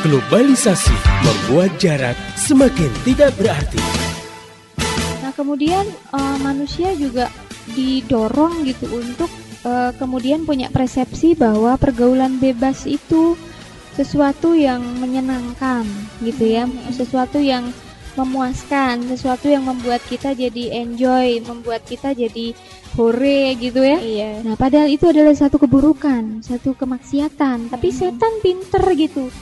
Globalisasi membuat jarak semakin tidak berarti. Nah, kemudian manusia juga didorong gitu untuk kemudian punya persepsi bahwa pergaulan bebas itu sesuatu yang menyenangkan gitu ya, sesuatu yang memuaskan, sesuatu yang membuat kita jadi enjoy, membuat kita jadi hore gitu ya. Iya. Nah, padahal itu adalah satu keburukan, satu kemaksiatan. Tapi setan pinter gitu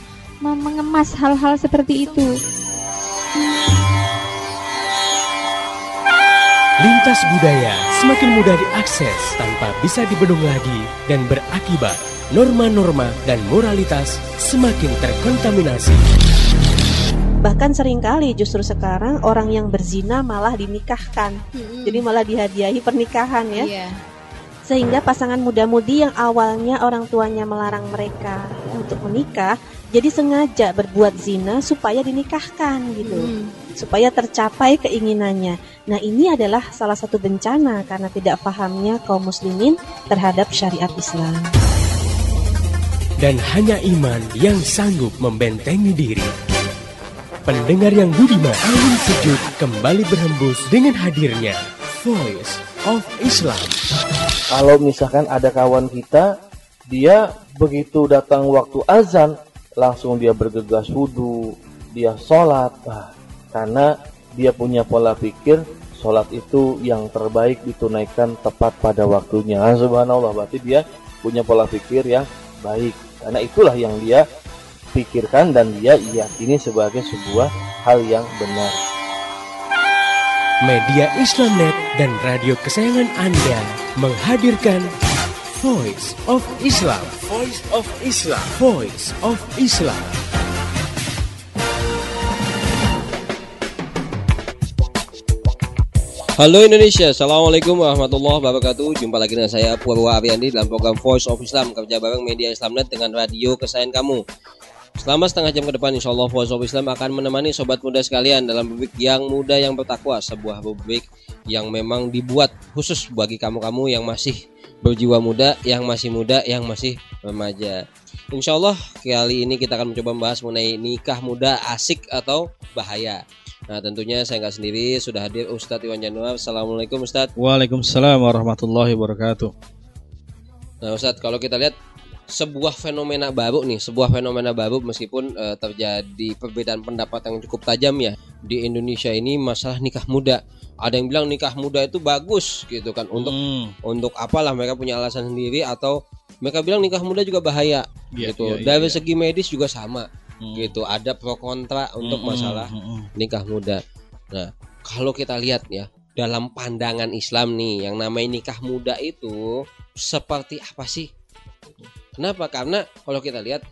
mengemas hal-hal seperti itu. Lintas budaya semakin mudah diakses tanpa bisa dibendung lagi dan berakibat norma-norma dan moralitas semakin terkontaminasi. Bahkan seringkali justru sekarang orang yang berzina malah dinikahkan. Jadi malah dihadiahi pernikahan ya. Iya. Sehingga pasangan muda-mudi yang awalnya orang tuanya melarang mereka untuk menikah, jadi sengaja berbuat zina supaya dinikahkan gitu. Supaya tercapai keinginannya. Nah, ini adalah salah satu bencana karena tidak pahamnya kaum muslimin terhadap syariat Islam. Dan hanya iman yang sanggup membentengi diri. Pendengar yang budiman, angin sejuk kembali berhembus dengan hadirnya Voice of Islam. Kalau misalkan ada kawan kita, dia begitu datang waktu azan, langsung dia bergegas wudu, dia sholat. Karena dia punya pola pikir, sholat itu yang terbaik ditunaikan tepat pada waktunya. Subhanallah, berarti dia punya pola pikir yang baik. Karena itulah yang dia pikirkan dan dia yakini sebagai sebuah hal yang benar. Media Islamnet dan radio kesayangan Anda menghadirkan Voice of Islam. Voice of Islam. Voice of Islam. Halo Indonesia, Assalamualaikum warahmatullahi wabarakatuh. Jumpa lagi dengan saya Purwa Ariandi dalam program Voice of Islam, kerja bareng Media Islamnet dengan radio kesayangan kamu. Selama setengah jam ke depan, insya Allah Voice of Islam akan menemani sobat muda sekalian dalam rubrik yang muda yang bertakwa, sebuah rubrik yang memang dibuat khusus bagi kamu-kamu yang masih berjiwa muda, yang masih remaja. Insya Allah kali ini kita akan mencoba membahas mengenai nikah muda asik atau bahaya. Nah, tentunya saya nggak sendiri, sudah hadir Ustadz Iwan Januar. Assalamualaikum Ustadz. Waalaikumsalam warahmatullahi wabarakatuh. Nah Ustadz, kalau kita lihat sebuah fenomena baru meskipun terjadi perbedaan pendapat yang cukup tajam ya di Indonesia ini masalah nikah muda. Ada yang bilang nikah muda itu bagus gitu kan, untuk apalah, mereka punya alasan sendiri, atau mereka bilang nikah muda juga bahaya gitu. Dari segi medis juga sama. Gitu, ada pro kontra untuk masalah nikah muda. Nah, kalau kita lihat ya dalam pandangan Islam nih, yang namanya nikah muda itu seperti apa sih? Kenapa? Karena kalau kita lihat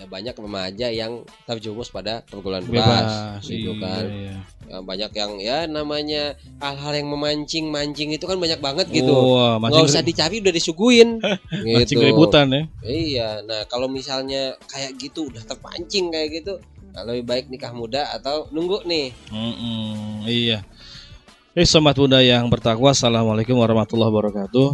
ya banyak remaja yang terjerumus pada pergaulan bebas gitu kan. Iya. Ya, banyak yang ya namanya hal-hal yang memancing itu kan banyak banget gitu. Nggak usah dicari udah disuguhin gitu. Mancing keributan ya. Iya. Nah, kalau misalnya kayak gitu udah terpancing kayak gitu, lebih baik nikah muda atau nunggu nih? Iya. Sobat muda yang bertakwa, assalamualaikum warahmatullahi wabarakatuh.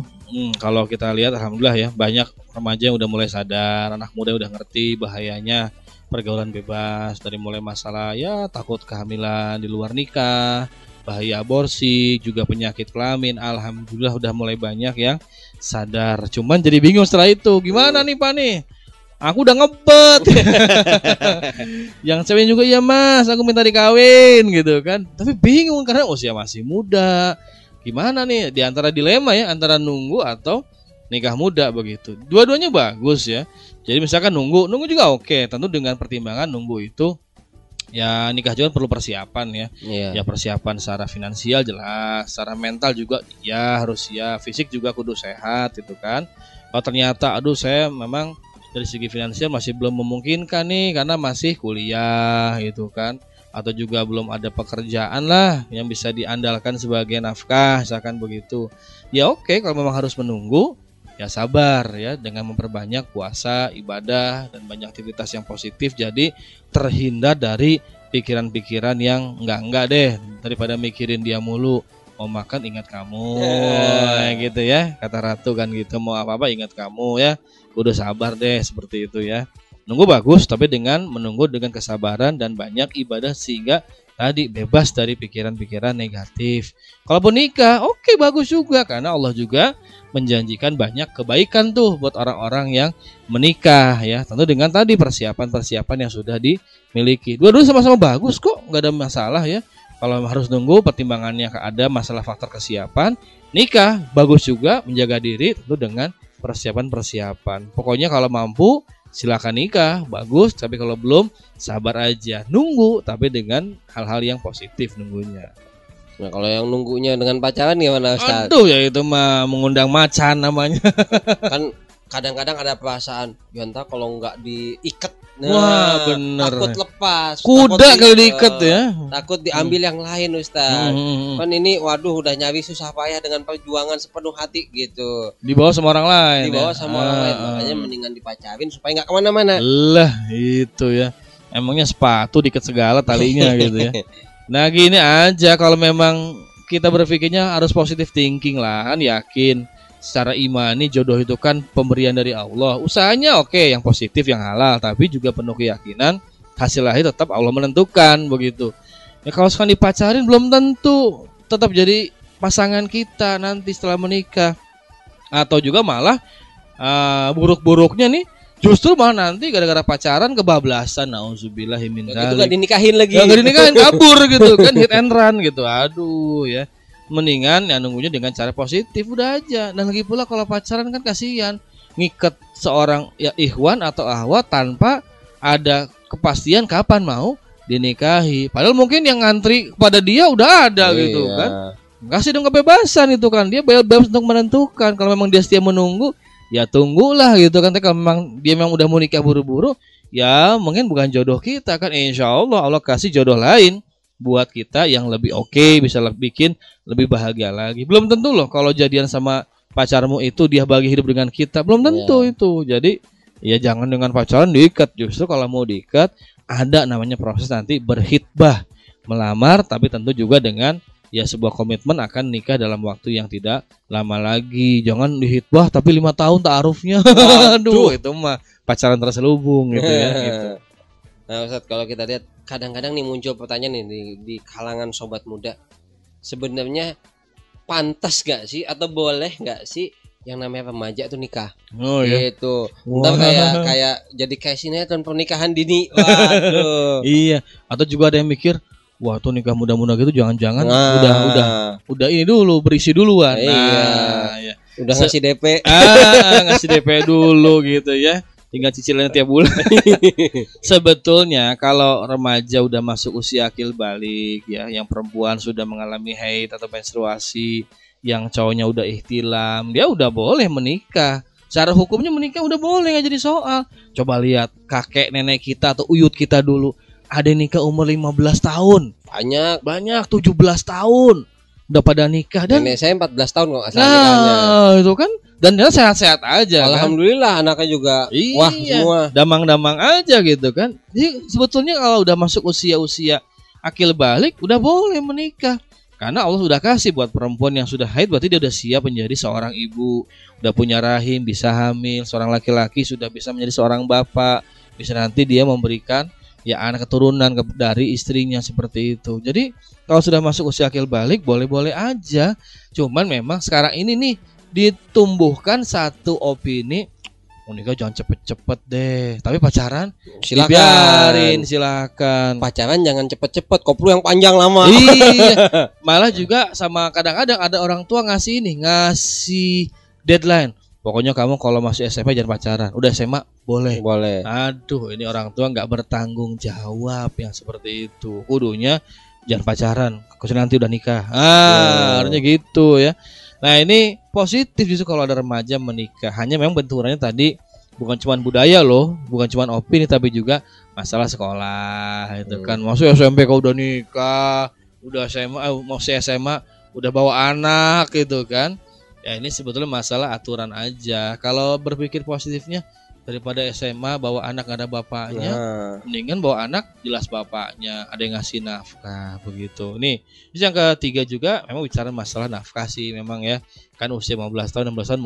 Kalau kita lihat, alhamdulillah ya, banyak remaja yang udah mulai sadar, anak muda udah ngerti bahayanya pergaulan bebas, dari mulai masalah ya takut kehamilan di luar nikah, bahaya aborsi, juga penyakit kelamin. Alhamdulillah udah mulai banyak yang sadar. Cuman jadi bingung setelah itu, gimana nih Pak nih? Aku udah ngebet. Yang cewek juga, iya mas, aku minta dikawin gitu kan. Tapi bingung karena usia masih muda. Gimana nih, di antara dilema ya, antara nunggu atau nikah muda begitu. Dua-duanya bagus ya. Jadi misalkan nunggu juga oke. Tentu dengan pertimbangan nunggu itu ya nikah juga perlu persiapan ya. Ya persiapan secara finansial jelas, secara mental juga ya harus ya, fisik juga kudu sehat gitu kan. Kalau ternyata aduh saya memang dari segi finansial masih belum memungkinkan nih karena masih kuliah gitu kan, atau juga belum ada pekerjaan lah yang bisa diandalkan sebagai nafkah misalkan begitu. Ya oke, kalau memang harus menunggu ya sabar ya, dengan memperbanyak puasa, ibadah dan banyak aktivitas yang positif, jadi terhindar dari pikiran-pikiran yang enggak deh, daripada mikirin dia mulu. Mau makan ingat kamu gitu ya, kata Ratu kan gitu, mau apa-apa ingat kamu ya. Udah sabar deh, seperti itu ya. Nunggu bagus, tapi dengan menunggu dengan kesabaran dan banyak ibadah sehingga tadi bebas dari pikiran-pikiran negatif. Kalaupun nikah, oke, bagus juga karena Allah juga menjanjikan banyak kebaikan tuh buat orang-orang yang menikah ya. Tentu dengan tadi persiapan-persiapan yang sudah dimiliki. Dua-dua sama-sama bagus kok, nggak ada masalah ya. Kalau harus nunggu pertimbangannya ada masalah faktor kesiapan, nikah bagus juga menjaga diri tentu dengan persiapan-persiapan. Pokoknya kalau mampu silakan nikah, bagus. Tapi kalau belum, sabar aja, nunggu, tapi dengan hal-hal yang positif nunggunya. Nah, kalau yang nunggunya dengan pacaran gimana, Ustaz? Aduh, ya itu mah mengundang macan namanya. Kan kadang-kadang ada perasaan, ya entah kalau nggak diikat, Wah, bener. takut lepas. Kuda kalau diikat ya. Takut diambil yang lain, Ustaz. Kan ini, waduh, udah nyari susah payah dengan perjuangan sepenuh hati gitu. Dibawa sama orang lain. Dibawa ya? sama orang lain, makanya mendingan dipacarin supaya nggak kemana-mana. Lah, itu ya. Emangnya sepatu diikat segala talinya gitu ya. Nah, gini aja, kalau memang kita berpikirnya harus positive thinking lah, kan yakin secara imani jodoh itu kan pemberian dari Allah. Usahanya oke, yang positif, yang halal, tapi juga penuh keyakinan hasil akhir tetap Allah menentukan begitu. Ya kalau sekarang dipacarin belum tentu tetap jadi pasangan kita nanti setelah menikah. Atau juga malah buruk-buruknya nih justru malah nanti gara-gara pacaran kebablasan, nauzubillahimin dzalik. Itu gak dinikahin lagi. Gak dinikahin, kabur gitu kan, hit and run gitu. Aduh ya. Mendingan ya nunggunya dengan cara positif udah aja. Dan lagi pula kalau pacaran kan kasihan ngiket seorang ya ikhwan atau ahwat tanpa ada kepastian kapan mau dinikahi. Padahal mungkin yang ngantri kepada dia udah ada gitu kan. Kasih dong kebebasan itu kan. Dia bebas untuk menentukan. Kalau memang dia setia menunggu, ya tunggulah gitu kan. Tapi kalau memang dia memang udah mau nikah buru-buru, ya mungkin bukan jodoh kita kan. Insya Allah kasih jodoh lain buat kita yang lebih oke, bisa bikin lebih bahagia lagi. Belum tentu loh kalau jadian sama pacarmu itu dia bagi hidup dengan kita, belum tentu itu. Jadi ya jangan dengan pacaran diikat. Justru kalau mau diikat ada namanya proses nanti berhitbah, melamar, tapi tentu juga dengan ya sebuah komitmen akan nikah dalam waktu yang tidak lama lagi. Jangan dihitbah tapi 5 tahun ta'arufnya. Aduh, itu mah pacaran terselubung gitu ya gitu. Nah, Ustaz, kalau kita lihat kadang-kadang nih muncul pertanyaan nih di kalangan sobat muda. Sebenarnya pantas gak sih atau boleh gak sih yang namanya remaja tuh nikah? Oh iya. Gitu. Ntar kayak jadi kayak sinetron pernikahan dini. Waduh. Iya, atau juga ada yang mikir, wah tuh nikah muda-muda gitu jangan-jangan udah ini dulu berisi duluan. Iya. Udah ngasih DP. Ngasih DP dulu gitu ya. Tinggal cicilannya tiap bulan. Sebetulnya kalau remaja udah masuk usia akil balik ya, yang perempuan sudah mengalami haid atau menstruasi, yang cowoknya udah ihtilam, dia udah boleh menikah. Secara hukumnya menikah udah boleh, nggak jadi soal. Coba lihat kakek nenek kita atau uyut kita dulu, ada yang nikah umur 15 tahun. Banyak 17 tahun udah pada nikah. Dan nenek saya 14 tahun kok asal nikahnya. Itu kan. Dan dia sehat-sehat aja. Alhamdulillah kan? Anaknya juga wah semua damang-damang aja gitu kan. Jadi sebetulnya kalau udah masuk usia-usia akil balik udah boleh menikah. Karena Allah sudah kasih buat perempuan yang sudah haid, berarti dia udah siap menjadi seorang ibu, udah punya rahim, bisa hamil. Seorang laki-laki sudah bisa menjadi seorang bapak, bisa nanti dia memberikan ya anak keturunan dari istrinya seperti itu. Jadi kalau sudah masuk usia akil balik boleh-boleh aja. Cuman memang sekarang ini nih ditumbuhkan satu opini, nikah jangan cepet-cepet deh, tapi pacaran silakan. Pacaran jangan cepet-cepet, koplo yang panjang lama. Iya. Malah juga sama kadang-kadang ada orang tua ngasih deadline. Pokoknya kamu kalau masih SMP jangan pacaran. Udah SMA boleh. Aduh, ini orang tua nggak bertanggung jawab yang seperti itu. Kudunya jangan pacaran, kecuali nanti udah nikah. Harusnya gitu ya. Nah ini positif justru kalau ada remaja menikah. Hanya memang benturannya tadi bukan cuma budaya loh, bukan cuma opini, tapi juga masalah sekolah itu kan. Maksudnya SMP kau udah nikah, udah SMA, masih SMA udah bawa anak gitu kan. Ya ini sebetulnya masalah aturan aja. Kalau berpikir positifnya, Daripada SMA bawa anak gak ada bapaknya, mendingan bawa anak jelas bapaknya, ada yang ngasih nafkah begitu. Nih, yang ketiga juga memang bicara masalah nafkah sih memang ya. Kan usia 15 tahun, 16 tahun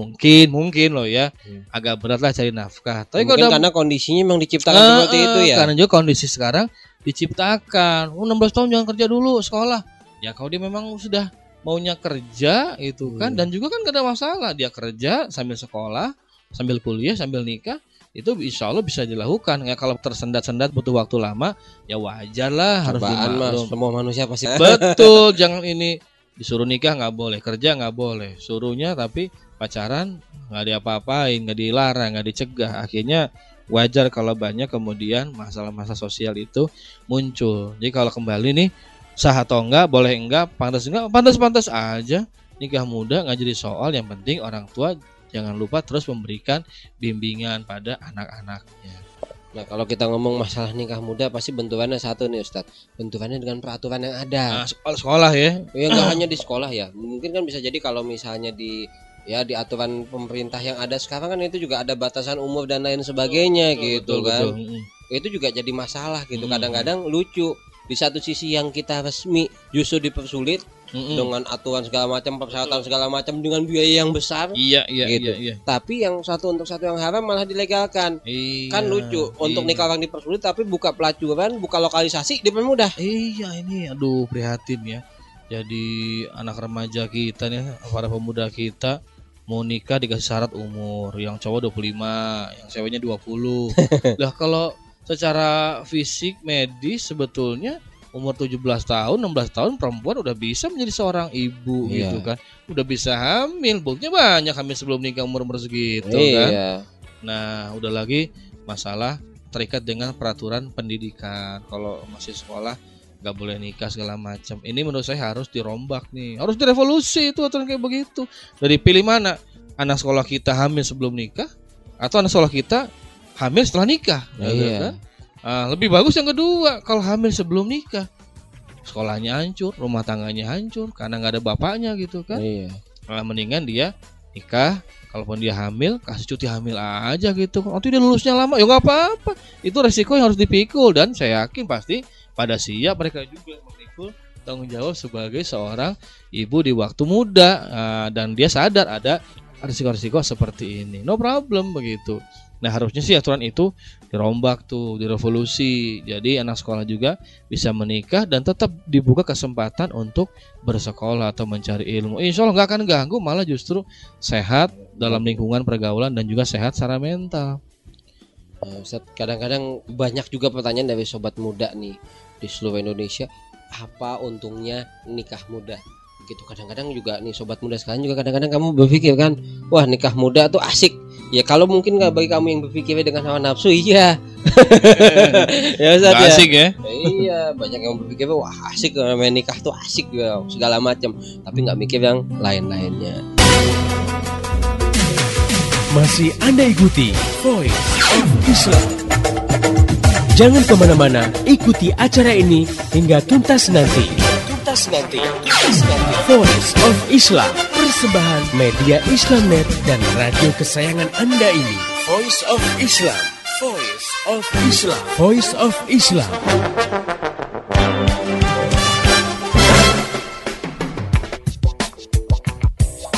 mungkin loh ya. Agak berat lah cari nafkah. Tapi mungkin karena kondisinya memang diciptakan seperti itu ya. Karena juga kondisi sekarang diciptakan. 16 tahun jangan kerja dulu, sekolah. Ya kalau dia memang sudah maunya kerja itu kan, dan juga kan gak ada masalah, dia kerja sambil sekolah, sambil kuliah, sambil nikah, itu insya Allah bisa dilakukan. Ya kalau tersendat-sendat butuh waktu lama, ya wajar lah, harus dimaklum. Semua manusia pasti. Betul, jangan ini disuruh nikah nggak boleh, kerja nggak boleh, suruhnya tapi pacaran nggak diapa-apain, nggak dilarang, nggak dicegah. Akhirnya wajar kalau banyak kemudian masalah-masalah sosial itu muncul. Jadi kalau kembali nih, sah atau enggak, boleh enggak, pantas aja. Nikah muda nggak jadi soal, yang penting orang tua jangan lupa terus memberikan bimbingan pada anak-anaknya. Nah kalau kita ngomong masalah nikah muda pasti bentukannya satu nih Ustadz, bentukannya dengan peraturan yang ada. Sekolah ya? Ya nggak hanya di sekolah ya, mungkin kan bisa jadi kalau misalnya di aturan pemerintah yang ada sekarang kan itu juga ada batasan umur dan lain sebagainya gitu kan. Itu juga jadi masalah gitu. Kadang-kadang lucu, di satu sisi yang kita resmi justru dipersulit dengan aturan segala macam, persyaratan segala macam dengan biaya yang besar. Iya. Tapi yang satu untuk satu yang haram malah dilegalkan. Kan lucu. Untuk nikah orang dipersulit tapi buka pelacuran, buka lokalisasi dipermudah. Iya, ini aduh prihatin ya. Jadi anak remaja kita nih, para pemuda kita mau nikah dikasih syarat umur, yang cowok 25, yang ceweknya 20. Lah kalau secara fisik medis sebetulnya umur 17 tahun, 16 tahun perempuan udah bisa menjadi seorang ibu gitu kan. Udah bisa hamil, buktinya banyak hamil sebelum nikah umur segitu kan. Nah, udah lagi masalah terikat dengan peraturan pendidikan. Kalau masih sekolah nggak boleh nikah segala macam. Ini menurut saya harus dirombak nih. Harus direvolusi itu aturan kayak begitu. Dari pilih mana? Anak sekolah kita hamil sebelum nikah atau anak sekolah kita hamil setelah nikah? Kan? Lebih bagus yang kedua, kalau hamil sebelum nikah, sekolahnya hancur, rumah tangganya hancur karena nggak ada bapaknya gitu kan. Mendingan dia nikah, kalaupun dia hamil kasih cuti hamil aja gitu. Nanti dia lulusnya lama, ya nggak apa-apa. Itu resiko yang harus dipikul, dan saya yakin pasti pada siap mereka juga memikul tanggung jawab sebagai seorang ibu di waktu muda, dan dia sadar ada resiko-resiko seperti ini. No problem begitu. Nah harusnya sih aturan itu dirombak tuh, direvolusi. Jadi anak sekolah juga bisa menikah dan tetap dibuka kesempatan untuk bersekolah atau mencari ilmu. Insya Allah nggak akan ganggu, malah justru sehat dalam lingkungan pergaulan dan juga sehat secara mental. Ustaz, kadang-kadang banyak juga pertanyaan dari sobat muda nih di seluruh Indonesia, apa untungnya nikah muda? Gitu. Kadang-kadang juga nih sobat muda sekarang juga kadang-kadang kamu berpikir kan, wah nikah muda tuh asik. Ya kalau mungkin nggak bagi kamu yang berpikir dengan hawa nafsu, iya. Ya Ustaz ya. Asik ya. Iya, banyak yang berpikir wah asik namanya nikah tuh asik ya, segala macam, tapi nggak mikir yang lain-lainnya. Masih Anda ikuti Voice of Islam. Jangan kemana-mana, ikuti acara ini hingga tuntas nanti. Voice of Islam, persembahan media Islamnet dan radio kesayangan Anda ini. Voice of Islam, Voice of Islam, Voice of Islam.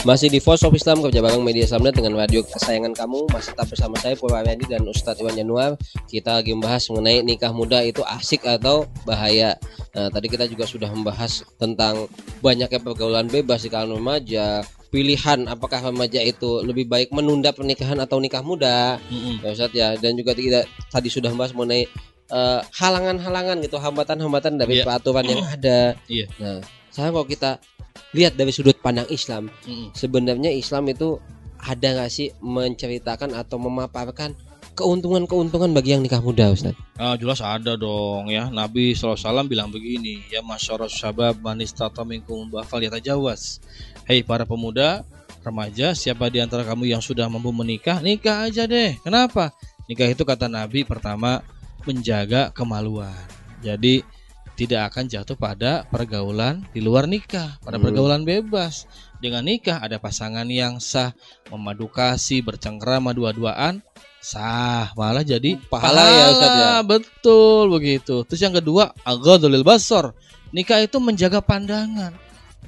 Masih di Voice of Islam, kerja bareng media Islamnet dengan radio kesayangan kamu. Masih tetap bersama saya Purwandi dan Ustadz Iwan Januar. Kita lagi membahas mengenai nikah muda itu asik atau bahaya. Nah, tadi kita juga sudah membahas tentang banyaknya pergaulan bebas di kalangan remaja. Pilihan apakah remaja itu lebih baik menunda pernikahan atau nikah muda, ya Ustadz ya. Dan juga kita tadi sudah membahas mengenai halangan-halangan gitu, hambatan-hambatan dari peraturan yang ada. Nah, sekarang kalau kita lihat dari sudut pandang Islam, sebenarnya Islam itu ada nggak sih menceritakan atau memaparkan keuntungan-keuntungan bagi yang nikah muda, Ustaz? Jelas ada dong ya. Nabi SAW bilang begini, ya masyarakat syabab man istata minkum ba'al yatajawaz. Hei para pemuda, remaja, siapa di antara kamu yang sudah mampu menikah, nikah aja deh. Kenapa? Nikah itu kata Nabi pertama menjaga kemaluan. Jadi tidak akan jatuh pada pergaulan di luar nikah, pada pergaulan bebas. Dengan nikah ada pasangan yang sah, memadu kasih, bercengkrama dua-duaan, sah, malah jadi Pahala ya, Ustaz ya. Betul begitu. Terus yang kedua, aghadul basar. Nikah itu menjaga pandangan.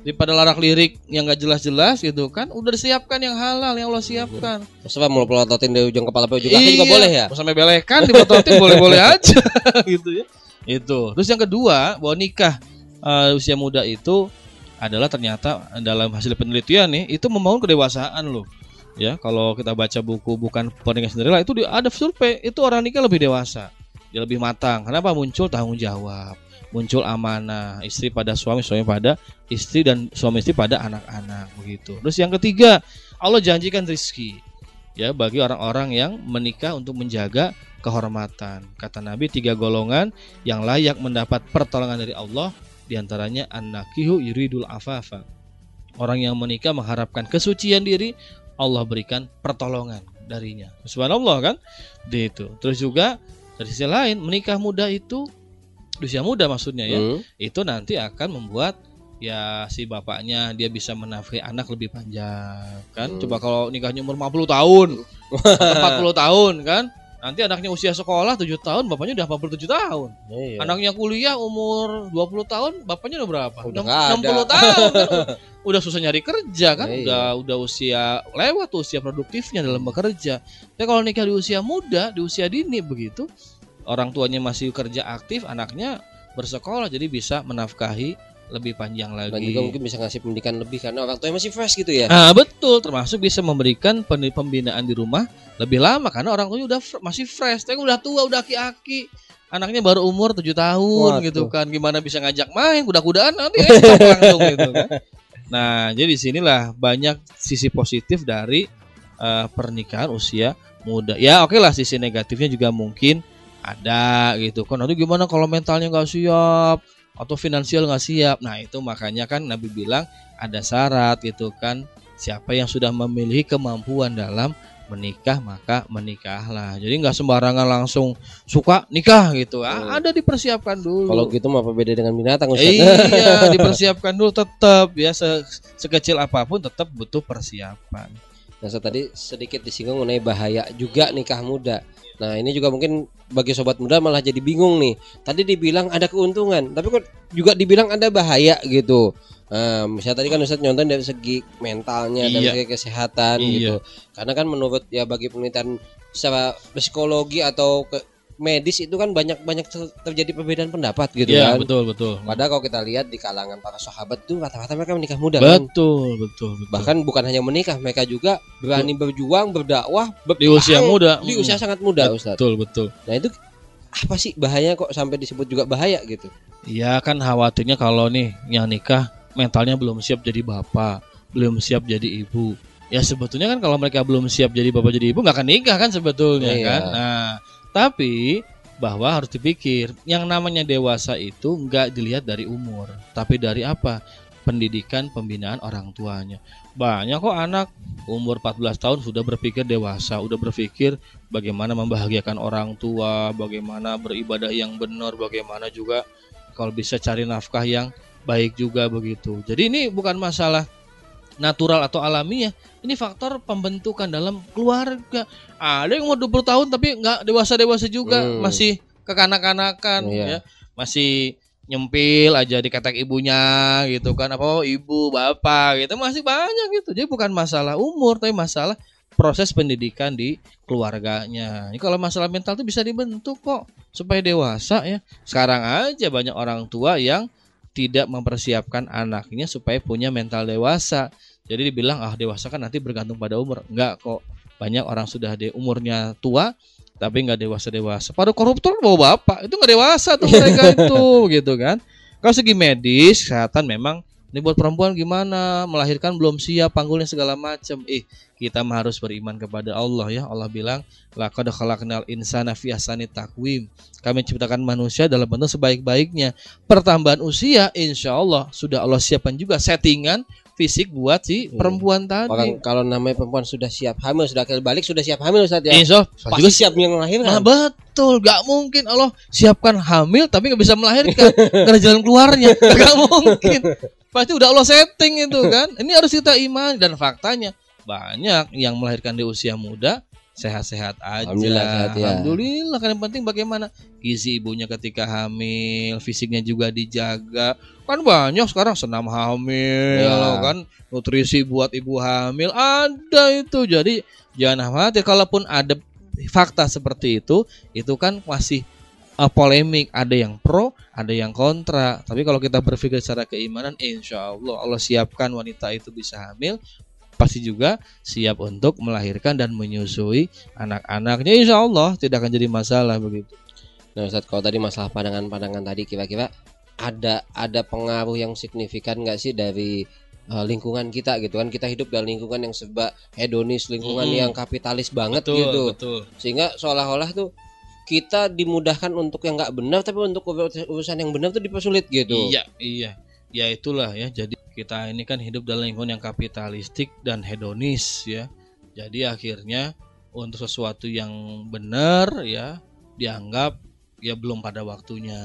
Daripada larak lirik yang gak jelas-jelas gitu kan, udah disiapkan yang halal yang Allah siapkan. Sebab mau pelototin dari ujung kepala sampai ujung kaki juga boleh ya. Sampai belekan dipelototin boleh-boleh aja gitu ya. Itu. Terus yang kedua, bahwa nikah usia muda itu adalah ternyata dalam hasil penelitian nih itu membangun kedewasaan loh. Ya, kalau kita baca buku bukan Pernikahan Cinderella itu ada survei, itu orang nikah lebih dewasa, dia lebih matang. Kenapa? Muncul tanggung jawab, muncul amanah, istri pada suami, suami pada istri, dan suami istri pada anak-anak begitu. Terus yang ketiga, Allah janjikan rizki ya bagi orang-orang yang menikah untuk menjaga kehormatan. Kata Nabi, 3 golongan yang layak mendapat pertolongan dari Allah, diantaranya an-nakihu yuridul afafa. Orang yang menikah mengharapkan kesucian diri, Allah berikan pertolongan darinya. Subhanallah kan? Itu. Terus juga dari sisi lain, menikah muda itu, usia muda maksudnya ya, itu nanti akan membuat ya si bapaknya dia bisa menafkahi anak lebih panjang kan. Coba kalau nikahnya umur 50 tahun atau 40 tahun kan, nanti anaknya usia sekolah 7 tahun, bapaknya udah 47 tahun. Iya. Anaknya kuliah umur 20 tahun, bapaknya udah berapa? Udah 60 tahun kan. Udah susah nyari kerja kan, Iya. udah usia lewat usia produktifnya dalam bekerja. Tapi kalau nikah di usia muda, di usia dini begitu, orang tuanya masih kerja aktif, anaknya bersekolah, jadi bisa menafkahi lebih panjang lagi. Dan juga mungkin bisa ngasih pendidikan lebih karena orang tuanya masih fresh gitu ya. Nah, betul, termasuk bisa memberikan pembinaan di rumah lebih lama karena orang tuanya masih fresh. Tapi udah tua, udah aki-aki, anaknya baru umur 7 tahun. Waduh. Gitu kan. Gimana bisa ngajak main kuda-kudaan nanti langsung gitu kan. Nah, jadi disinilah banyak sisi positif dari pernikahan usia muda. Ya oke lah, sisi negatifnya juga mungkin ada gitu kan. Nanti gimana kalau mentalnya nggak siap atau finansial nggak siap. Nah itu makanya kan Nabi bilang ada syarat gitu kan. Siapa yang sudah memiliki kemampuan dalam menikah maka menikahlah. Jadi nggak sembarangan langsung suka nikah gitu. Ada dipersiapkan dulu. Kalau gitu apa beda dengan binatang, Ustaz? Iya, dipersiapkan dulu tetap ya, sekecil apapun tetap butuh persiapan. Nah, saya tadi sedikit disinggung mengenai bahaya juga nikah muda. Nah, ini juga mungkin bagi sobat muda malah jadi bingung nih. Tadi dibilang ada keuntungan, tapi kok juga dibilang ada bahaya gitu. Nah, misalnya tadi kan Ustaz nyontohin dari segi mentalnya, dari segi kesehatan gitu. Karena kan menurut ya bagi penelitian secara psikologi atau medis itu kan banyak terjadi perbedaan pendapat gitu kan. Iya, betul. Padahal kalau kita lihat di kalangan para sahabat tuh rata-rata mereka menikah muda. Betul. Bahkan bukan hanya menikah, mereka juga berani berjuang, berdakwah di usia muda. Di usia sangat muda, Ustaz. Betul. Nah, itu apa sih bahayanya kok sampai disebut juga bahaya gitu? Iya, kan khawatirnya kalau nih yang nikah mentalnya belum siap jadi bapak, belum siap jadi ibu. Ya sebetulnya kan kalau mereka belum siap jadi bapak jadi ibu nggak akan nikah kan sebetulnya kan. Nah, tapi bahwa harus dipikir yang namanya dewasa itu nggak dilihat dari umur, tapi dari apa? Pendidikan, pembinaan orang tuanya. Banyak kok anak umur 14 tahun sudah berpikir dewasa, udah berpikir bagaimana membahagiakan orang tua, bagaimana beribadah yang benar, bagaimana juga kalau bisa cari nafkah yang baik juga begitu. Jadi ini bukan masalah natural atau alamiah, ini faktor pembentukan dalam keluarga. Ada yang umur 20 tahun tapi nggak dewasa-dewasa juga, masih kekanak-kanakan ya, masih nyempil aja di ketek ibunya gitu kan, apa ibu bapak gitu, masih banyak gitu. Jadi bukan masalah umur tapi masalah proses pendidikan di keluarganya. Ini kalau masalah mental tuh bisa dibentuk kok supaya dewasa ya. Sekarang aja banyak orang tua yang tidak mempersiapkan anaknya supaya punya mental dewasa. Jadi dibilang dewasa kan nanti bergantung pada umur. Enggak kok. Banyak orang sudah umurnya tua tapi enggak dewasa-dewasa. Pada koruptor bawa bapak, itu enggak dewasa tuh mereka itu gitu kan. Kalau segi medis, kesehatan memang ini buat perempuan gimana? Melahirkan belum siap, panggulnya segala macam. Kita harus beriman kepada Allah ya. Allah bilang, laqad khalaqnal insana fi ahsani taqwim. Kami ciptakan manusia dalam bentuk sebaik-baiknya. Pertambahan usia insya Allah sudah Allah siapkan juga settingan fisik buat si perempuan tadi. Orang kalau namanya perempuan sudah siap hamil, sudah akil balik, sudah siap hamil Ustaz ya. Insya Allah pasti juga siap melahirkan. Nah, betul, gak mungkin Allah siapkan hamil tapi gak bisa melahirkan. Karena jalan keluarnya gak mungkin. Pasti udah Allah setting itu kan. Ini harus kita imani. Dan faktanya banyak yang melahirkan di usia muda sehat-sehat aja. Alhamdulillah sehat ya. Alhamdulillah, kan yang penting bagaimana gizi ibunya ketika hamil, fisiknya juga dijaga. Kan banyak sekarang senam hamil, Ya. kan nutrisi buat ibu hamil ada itu. Jadi jangan khawatir, kalaupun ada fakta seperti itu kan masih polemik, ada yang pro, ada yang kontra. Tapi kalau kita berpikir secara keimanan, insya Allah siapkan wanita itu bisa hamil, pasti juga siap untuk melahirkan dan menyusui anak-anaknya. Insya Allah tidak akan jadi masalah begitu. Nah Ustadz, kalau tadi masalah pandangan-pandangan tadi, kira-kira ada pengaruh yang signifikan nggak sih dari lingkungan kita gitu kan? Kita hidup dalam lingkungan yang serba hedonis, lingkungan yang kapitalis banget gitu. Betul. Sehingga seolah-olah tuh kita dimudahkan untuk yang nggak benar, tapi untuk urusan yang benar tuh dipersulit gitu. Iya. Ya itulah ya. Jadi kita ini kan hidup dalam lingkungan yang kapitalistik dan hedonis ya. Jadi akhirnya untuk sesuatu yang benar ya dianggap ya belum pada waktunya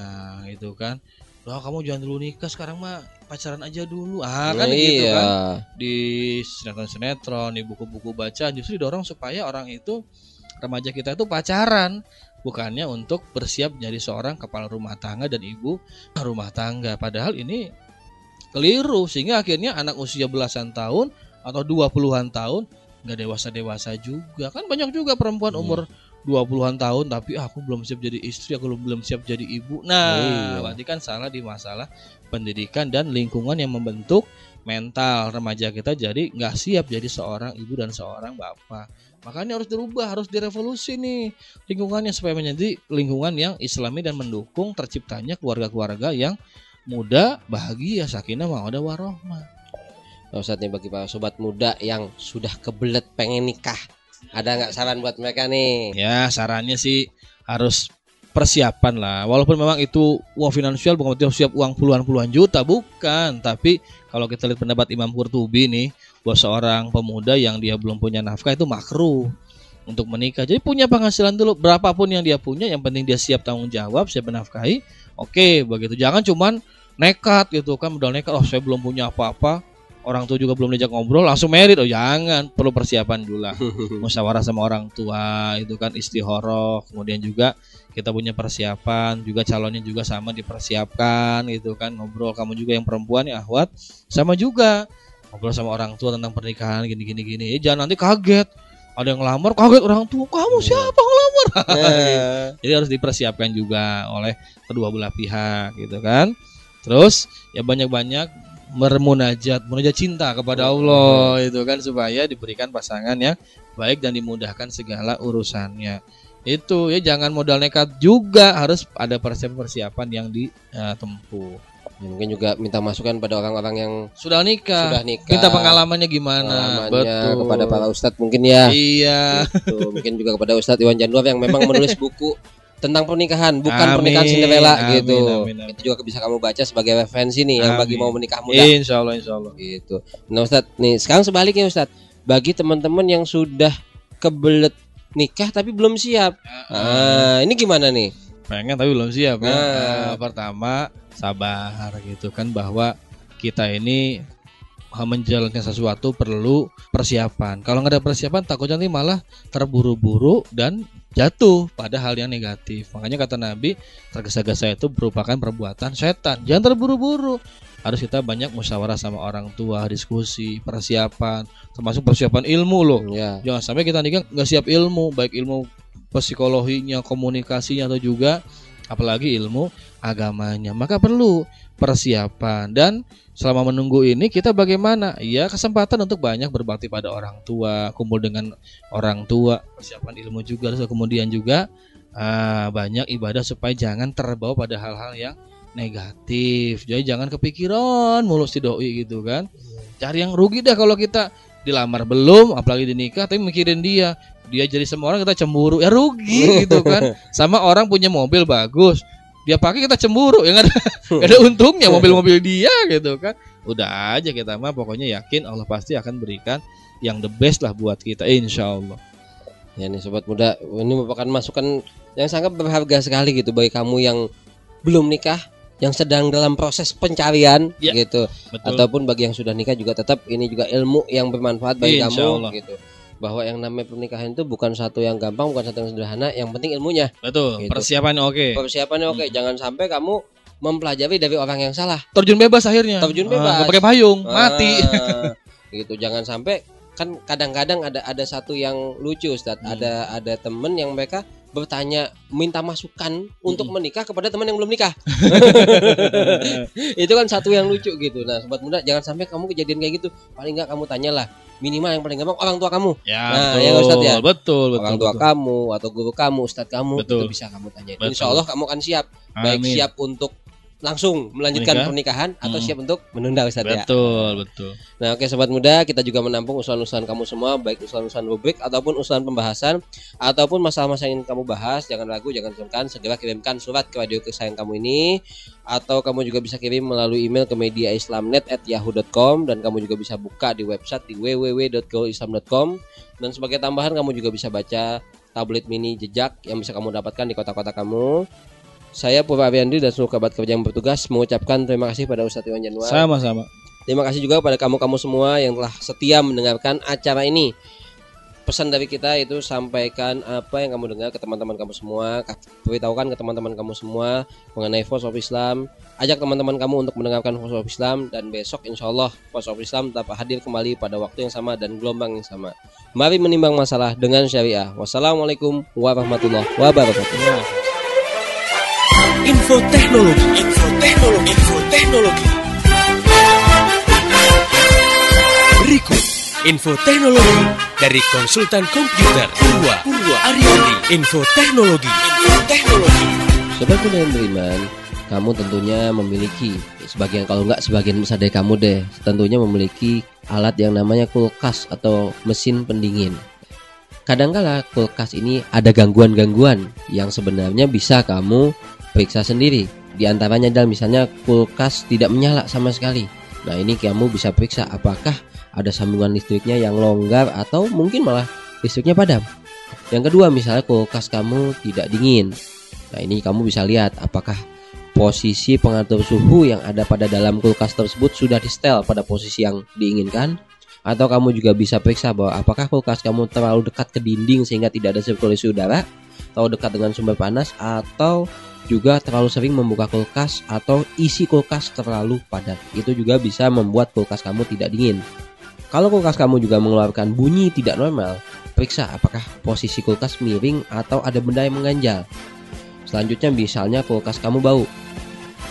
gitu kan. Loh, kamu jangan dulu nikah, sekarang mah pacaran aja dulu. Kan gitu kan. Di sinetron-sinetron, di buku-buku bacaan justru didorong supaya orang itu, remaja kita itu pacaran, bukannya untuk bersiap menjadi seorang kepala rumah tangga dan ibu rumah tangga. Padahal ini keliru, sehingga akhirnya anak usia belasan tahun atau 20-an tahun nggak dewasa-dewasa juga. Kan banyak juga perempuan umur 20-an tahun tapi aku belum siap jadi istri, aku belum siap jadi ibu. Berarti kan salah di masalah pendidikan dan lingkungan yang membentuk mental remaja kita jadi nggak siap jadi seorang ibu dan seorang bapak. Makanya harus dirubah, harus direvolusi nih lingkungannya supaya menjadi lingkungan yang islami dan mendukung terciptanya keluarga-keluarga yang muda, bahagia, sakinah, mawaddah warahmah. Ustadz nih, bagi para sobat muda yang sudah kebelet pengen nikah, ada nggak saran buat mereka nih? Ya sarannya sih harus persiapan lah. Walaupun memang itu uang finansial bukan berarti siap uang puluhan juta, bukan. Tapi kalau kita lihat pendapat Imam Qurtubi nih, buat seorang pemuda yang dia belum punya nafkah itu makruh untuk menikah. Jadi punya penghasilan dulu, berapapun yang dia punya, yang penting dia siap tanggung jawab, siap menafkahi. Oke, begitu. Jangan cuman nekat gitu kan, modal nekat. Saya belum punya apa-apa, orang tua juga belum diajak ngobrol, langsung merit. Jangan, perlu persiapan dulu lah. Musyawarah sama orang tua itu kan, istikharah. Kemudian juga kita punya persiapan, juga calonnya juga sama dipersiapkan gitu kan. Ngobrol, kamu juga yang perempuan ya akhwat, sama juga ngobrol sama orang tua tentang pernikahan gini. Jangan nanti kaget, ada yang ngelamar, kaget orang tua, kamu siapa ngelamar? Jadi harus dipersiapkan juga oleh kedua belah pihak gitu kan. Terus ya banyak-banyak bermunajat cinta kepada Allah itu kan, supaya diberikan pasangan yang baik dan dimudahkan segala urusannya. Itu ya, jangan modal nekat juga, harus ada persiapan yang ditempuh. Ya, mungkin juga minta masukan pada orang-orang yang sudah nikah. Minta pengalamannya gimana? Betul. Kepada para ustadz mungkin ya. Iya. Gitu. Mungkin juga kepada Ustadz Iwan Januar yang memang menulis buku tentang pernikahan, bukan pernikahan Cinderella gitu. Amin. Itu juga bisa kamu baca sebagai referensi nih yang bagi mau menikah muda. Insya Allah. Gitu. Nah Ustadz, nih sekarang sebaliknya Ustadz, bagi teman-teman yang sudah kebelet nikah tapi belum siap. Ini gimana nih? Pengen tapi belum siap ya. Pertama sabar gitu kan, bahwa kita ini menjalankan sesuatu perlu persiapan. Kalau nggak ada persiapan takutnya nanti malah terburu-buru dan jatuh pada hal yang negatif. Makanya kata Nabi, tergesa-gesa itu merupakan perbuatan setan. Jangan terburu-buru. Harus kita banyak musyawarah sama orang tua, diskusi, persiapan, termasuk persiapan ilmu loh. Ya. Jangan sampai kita nikah nggak siap ilmu, baik ilmu psikologinya, komunikasinya, atau juga apalagi ilmu agamanya. Maka perlu persiapan. Dan selama menunggu ini kita bagaimana? Ya kesempatan untuk banyak berbakti pada orang tua, kumpul dengan orang tua, persiapan ilmu juga. Terus kemudian juga banyak ibadah supaya jangan terbawa pada hal-hal yang negatif. Jadi jangan kepikiran mulus si doi gitu kan. Cari yang rugi dah kalau kita dilamar belum, apalagi dinikah tapi mikirin dia jadi sama orang kita cemburu, ya rugi gitu kan. Sama orang punya mobil bagus, dia pakai kita cemburu, ya nggak ada untungnya mobil-mobil dia gitu kan. Udah aja kita mah pokoknya yakin Allah pasti akan berikan yang the best lah buat kita, insya Allah. Ya nih sobat muda, ini merupakan masukan yang sangat berharga sekali gitu bagi kamu yang belum nikah, yang sedang dalam proses pencarian gitu. Betul. Ataupun bagi yang sudah nikah juga tetap ini juga ilmu yang bermanfaat bagi kamu gitu. bahwa yang namanya pernikahan itu bukan satu yang gampang, bukan satu yang sederhana, yang penting ilmunya. Betul. Gitu. Persiapannya oke. Persiapannya oke. Jangan sampai kamu mempelajari dari orang yang salah. Terjun bebas akhirnya. Terjun bebas. Nggak pakai payung, mati. Gitu. Jangan sampai, kan kadang-kadang ada satu yang lucu, Ustaz. Ada temen yang mereka bertanya, minta masukan untuk menikah kepada teman yang belum nikah. Itu kan satu yang lucu gitu. Nah, sobat muda, jangan sampai kamu kejadian kayak gitu. Paling enggak kamu tanyalah, minimal yang paling gampang orang tua kamu. Ya, nah, betul. Ya Ustaz ya. Betul. Orang tua kamu atau guru kamu, ustadz kamu, betul. itu bisa kamu tanya. Betul. Insya Allah kamu akan siap. Baik Amin. siap untuk langsung melanjutkan pernikahan atau siap untuk menunda, Ustaz ya. Betul. Nah, oke sobat muda, kita juga menampung usulan-usulan kamu semua, baik usulan-usulan rubrik ataupun usulan pembahasan ataupun masalah-masalah yang kamu bahas. Jangan ragu, jangan sungkan, segera kirimkan surat ke radio kesayangan kamu ini, atau kamu juga bisa kirim melalui email ke mediaislamnet@yahoo.com, dan kamu juga bisa buka di website di www.gaulislam.com. Dan sebagai tambahan, kamu juga bisa baca tablet mini jejak yang bisa kamu dapatkan di kota-kota kamu. Saya Purwa Ariandi dan seluruh kerabat kerja yang bertugas mengucapkan terima kasih pada Ustadz Iwan Januar. Sama-sama. Terima kasih juga pada kamu-kamu semua yang telah setia mendengarkan acara ini. Pesan dari kita itu, sampaikan apa yang kamu dengar ke teman-teman kamu semua, beritahukan ke teman-teman kamu semua mengenai Voice of Islam. Ajak teman-teman kamu untuk mendengarkan Voice of Islam, dan besok insya Allah Voice of Islam tetap hadir kembali pada waktu yang sama dan gelombang yang sama. Mari menimbang masalah dengan syariah. Wassalamualaikum warahmatullahi wabarakatuh. Info teknologi. Berikut info teknologi dari konsultan komputer Purwa Ariandi. Info teknologi. Sobat muda yang beriman, kamu tentunya memiliki, sebagian kalau enggak sebagian besar dari kamu deh, tentunya memiliki alat yang namanya kulkas atau mesin pendingin. Kadangkala kulkas ini ada gangguan-gangguan yang sebenarnya bisa kamu periksa sendiri. Di antaranya adalah misalnya kulkas tidak menyala sama sekali. Nah, ini kamu bisa periksa apakah ada sambungan listriknya yang longgar atau mungkin malah listriknya padam. Yang kedua, misalnya kulkas kamu tidak dingin. Nah, ini kamu bisa lihat apakah posisi pengatur suhu yang ada pada dalam kulkas tersebut sudah di-setel pada posisi yang diinginkan. Atau kamu juga bisa periksa bahwa apakah kulkas kamu terlalu dekat ke dinding sehingga tidak ada sirkulasi udara, atau dekat dengan sumber panas, atau juga terlalu sering membuka kulkas atau isi kulkas terlalu padat. Itu juga bisa membuat kulkas kamu tidak dingin. Kalau kulkas kamu juga mengeluarkan bunyi tidak normal, periksa apakah posisi kulkas miring atau ada benda yang mengganjal. Selanjutnya, misalnya kulkas kamu bau.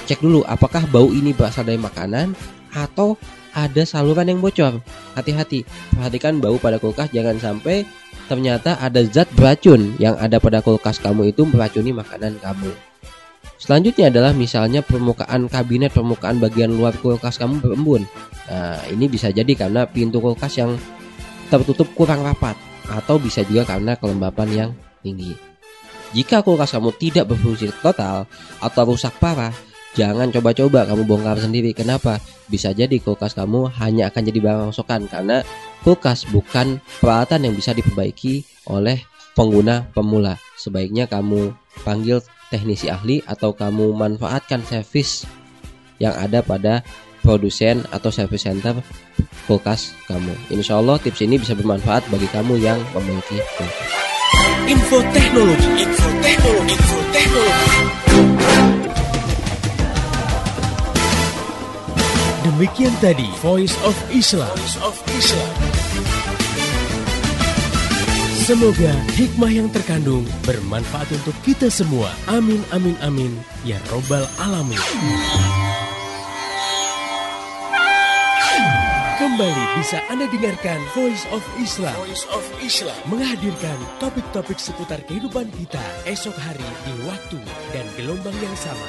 Cek dulu apakah bau ini berasal dari makanan atau ada saluran yang bocor. Hati-hati, perhatikan bau pada kulkas, jangan sampai ternyata ada zat beracun yang ada pada kulkas kamu itu meracuni makanan kamu. Selanjutnya adalah misalnya permukaan kabinet, permukaan bagian luar kulkas kamu berembun. Nah, ini bisa jadi karena pintu kulkas yang tertutup kurang rapat, atau bisa juga karena kelembapan yang tinggi. Jika kulkas kamu tidak berfungsi total atau rusak parah, jangan coba-coba kamu bongkar sendiri. Kenapa? Bisa jadi kulkas kamu hanya akan jadi barang rongsokan, karena kulkas bukan peralatan yang bisa diperbaiki oleh pengguna pemula. Sebaiknya kamu panggil teknisi ahli atau kamu manfaatkan servis yang ada pada produsen atau service center kulkas kamu. Insya Allah tips ini bisa bermanfaat bagi kamu yang memiliki kulkas. Info teknologi. Demikian tadi Voice of Islam. Semoga hikmah yang terkandung bermanfaat untuk kita semua. Amin, amin, amin. Ya Robbal Alamin. Kembali bisa Anda dengarkan Voice of Islam. Menghadirkan topik-topik seputar kehidupan kita esok hari di waktu dan gelombang yang sama.